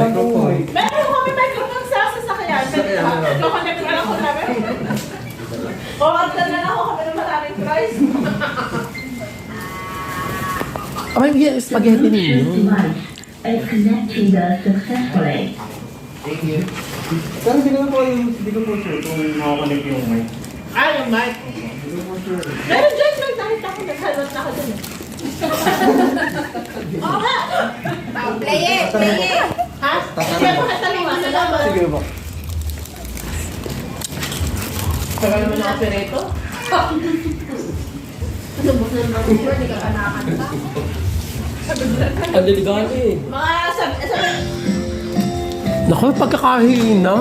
Meron kami microphone sa sasakyan. Ito-connect na lang ko namin. O, after na lang ako kami ng maraming price. Ay, yung spaghetti ninyo. And connecting us successfully. Thank you. Pero hindi ko po sure kung makakonect yung mic. Yung mic. Hindi ko po sure. Meron dyan, may nakita ko, naghalot na ako dun eh. Oo nga. Play it, play it. Ha? Hindi ako kataliwa sa laban. Sige po. Saka naman ang operato. Ano mo na naman sure, hindi ka nakakanta. Ang delikado eh. Mga sabi. Naku, pagkakahina.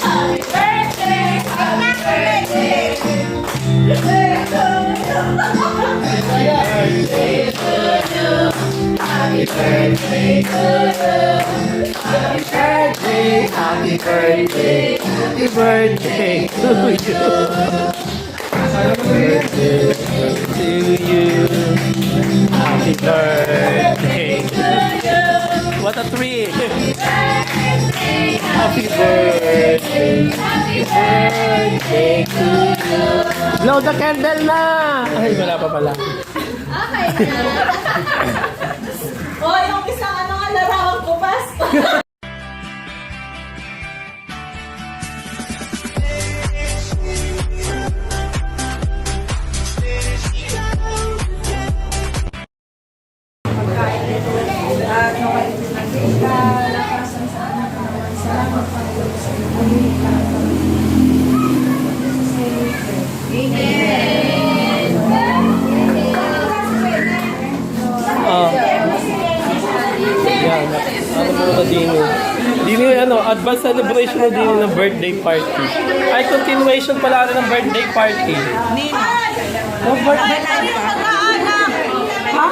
Happy birthday! Happy birthday! Happy birthday to you! Happy birthday! Happy birthday! Happy birthday to you! Happy birthday to you! Happy birthday to you! What a treat! Happy birthday! Happy birthday to you! Blow the candle na! Ay, wala pa pala. Okay na. O, yung isang nga larawan ko, Pasko. Yan. Ako po na Dino. Dino yung advanced celebration na Dino ng birthday party. Ay, continuation pala ng birthday party. Nino. Oh, birthday party. Ha?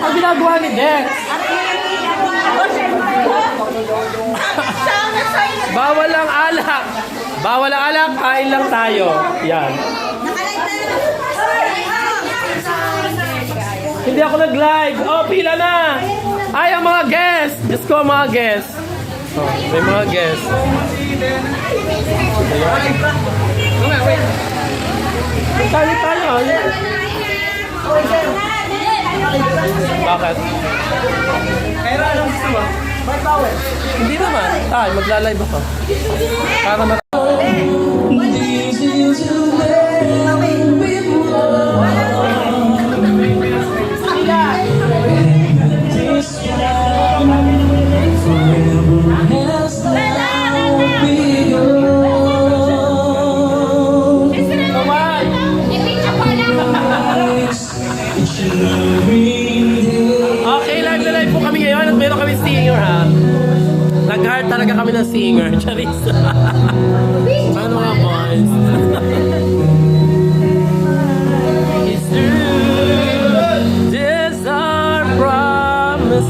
Ang ginagawa ni Dex. Bawal ang alak. Bawal ang alak, kain lang tayo. Yan. Hindi ako nag-live. Oh, pila na. Ay, ang mga guests. Diyos ko, ang mga guests. Oh, may mga guests. Tayo tayo. Bakit? Kaya anong gusto mo? May power. Hindi naman. Tayo, magla-live ako. Para okay, live na live po kami ngayon at meron kami singer ha. Nag-heart talaga kami ng singer. Charis. Ano mga boys? It's true. This our promise.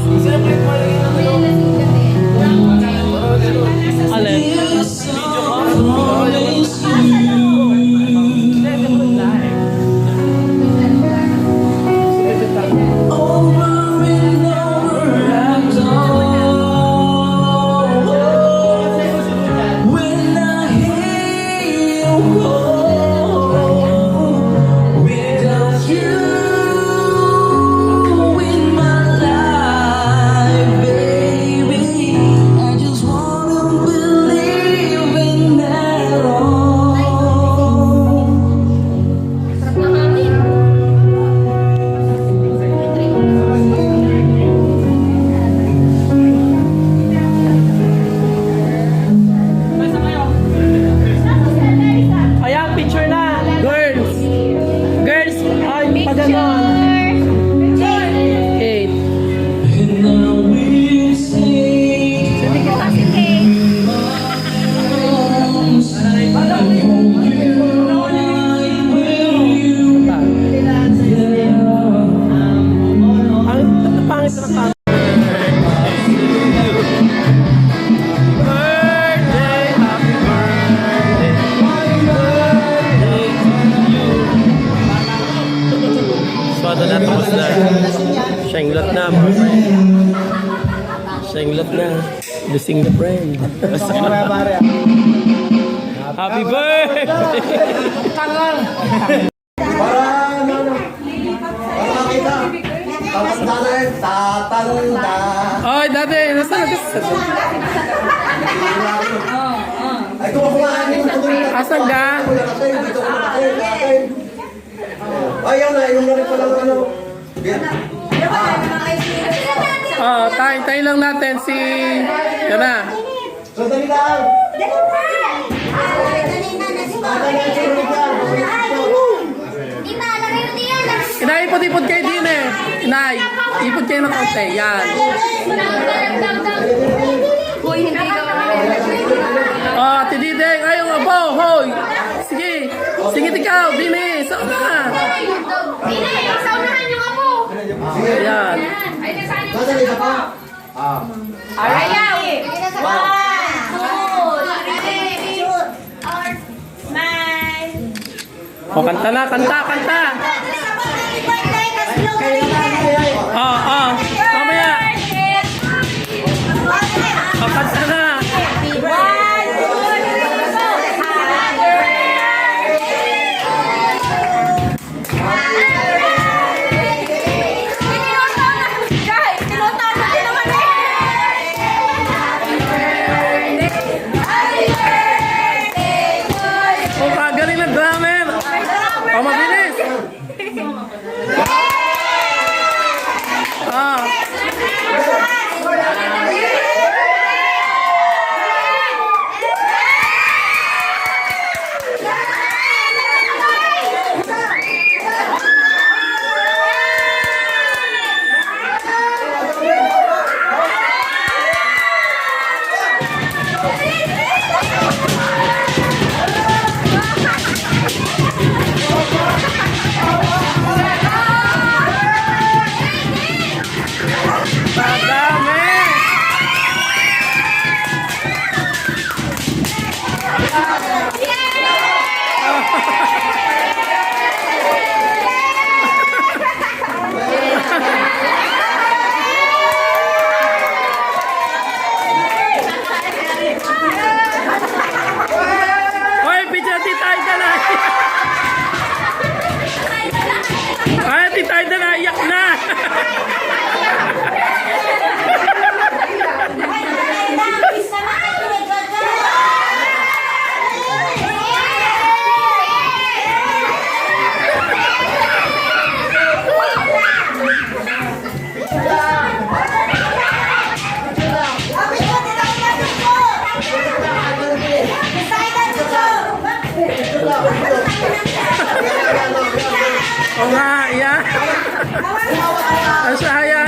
Alin? Video ko? Tapos na. Siyang lot na, mga friend. Siya yung love niya. Losing the friend. Happy birthday! Oy, dati, nasa Ay, kumakuhaan yung tuloy na. asan ka? Ayaw na, yung na rin pala ng ano. Oh, tayo lang natin si... Yan na. Sandali lang. Inay, ipot-ipot kayo din eh. Inay, ipot kayo ng konti. Yan. Oh, tidideng. Ayaw nga po. Hoy. Sige. Sige, ikaw. Dini. Saan na? Ayan. Sandali ka pa. Ayaw! O, kanta na. Kanta. Oh. Mamaya. O, kanta na. O, kagaling ng drummer. O, mabilis. Ah. Madami! Hoy, picture Tita Aida na! Ay, Tita Aida na, iyak na! O nga, iya. Ang saya.